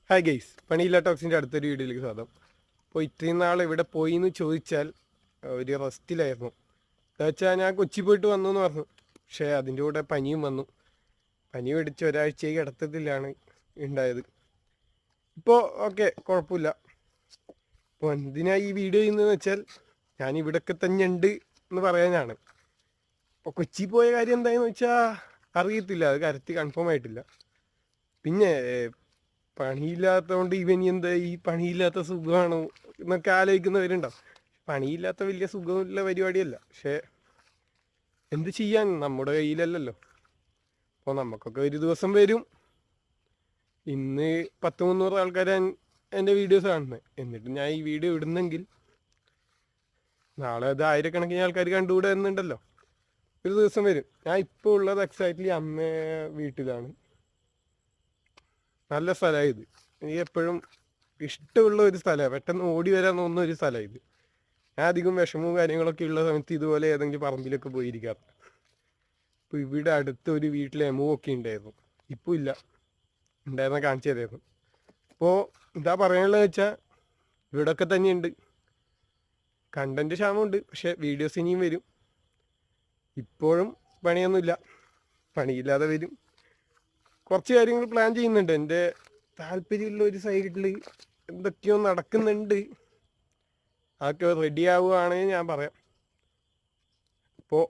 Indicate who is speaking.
Speaker 1: Hi guys, പണിയില്ല ടോക്സിൻ്റെ അടുത്തൊരു വീഡിയോയിലേക്ക് സ്വാഗതം. അപ്പോൾ ഇത്രയും നാൾ ഇവിടെ പോയി എന്ന് ചോദിച്ചാൽ ഒരു റെസ്റ്റിലായിരുന്നു. എന്താ വെച്ചാൽ ഞാൻ കൊച്ചി പോയിട്ട് വന്നു എന്ന് പറഞ്ഞു. പക്ഷേ അതിൻ്റെ കൂടെ പനിയും വന്നു. പനി പിടിച്ച് ഒരാഴ്ചയ്ക്ക് കിടത്തത്തിലാണ് ഉണ്ടായത്. ഇപ്പോൾ ഓക്കെ, കുഴപ്പമില്ല. അപ്പോൾ എന്തിനാ ഈ വീഡിയോ ചെയ്യുന്നതെന്ന് വെച്ചാൽ ഞാൻ ഇവിടെയൊക്കെ തന്നെ ഉണ്ട് എന്ന് പറയാനാണ്. അപ്പോൾ കൊച്ചി പോയ കാര്യം എന്താണെന്ന് വെച്ചാൽ അറിയത്തില്ല, അത് കറക്റ്റ് കൺഫേം ആയിട്ടില്ല. പിന്നെ പണിയില്ലാത്തതുകൊണ്ട് ഇവൻ എന്താ ഈ പണിയില്ലാത്ത സുഖമാണോ എന്നൊക്കെ ആലോചിക്കുന്നവരുണ്ടാവും. പണിയില്ലാത്ത വലിയ സുഖമുള്ള പരിപാടിയല്ല, പക്ഷേ എന്ത് ചെയ്യാൻ, നമ്മുടെ കയ്യിലല്ലല്ലോ. അപ്പോൾ നമുക്കൊക്കെ ഒരു ദിവസം വരും. ഇന്ന് 100-300 ആൾക്കാരാണ് എൻ്റെ വീഡിയോസ് കാണുന്നത്. എന്നിട്ട് ഞാൻ ഈ വീഡിയോ ഇടുന്നെങ്കിൽ നാളെ അത് ആയിരക്കണക്കിന് ആൾക്കാർ കണ്ടുകൂടെ എന്നുണ്ടല്ലോ. ഒരു ദിവസം വരും. ഞാൻ ഇപ്പോൾ ഉള്ളത് എക്സാക്ട്ലി അമ്മ വീട്ടിലാണ്. നല്ല സ്ഥലമാണ് ഇത്. എനിക്ക് എപ്പോഴും ഇഷ്ടമുള്ള ഒരു സ്ഥലമാണ്. പെട്ടെന്ന് ഓടി വരാൻ തോന്നുന്ന ഒരു സ്ഥലമാണ് ഇത്. ഞാൻ അധികം വിഷമവും കാര്യങ്ങളൊക്കെ ഉള്ള സമയത്ത് ഇതുപോലെ ഏതെങ്കിലും പറമ്പിലൊക്കെ പോയിരിക്കാറ്. ഇപ്പോൾ ഇവിടെ അടുത്തൊരു വീട്ടിൽ എമുവൊക്കെ ഉണ്ടായിരുന്നു. ഇപ്പോൾ ഇല്ല, ഉണ്ടായിരുന്ന കാണിച്ചു തരായിരുന്നു. അപ്പോൾ എന്താ പറയാനുള്ളത് വെച്ചാൽ ഇവിടെയൊക്കെ തന്നെയുണ്ട്. കണ്ടൻറ്റ് ക്ഷാമമുണ്ട്, പക്ഷേ വീഡിയോസ് ഇനിയും വരും. ഇപ്പോഴും പണിയൊന്നുമില്ല, പണിയില്ലാതെ വരും. കുറച്ച് കാര്യങ്ങൾ പ്ലാൻ ചെയ്യുന്നുണ്ട്. എൻ്റെ താല്പര്യമുള്ള ഒരു സൈഡിൽ എന്തൊക്കെയോ നടക്കുന്നുണ്ട്. അതൊക്കെ റെഡി ആവുകയാണെങ്കിൽ ഞാൻ പറയാം. അപ്പോൾ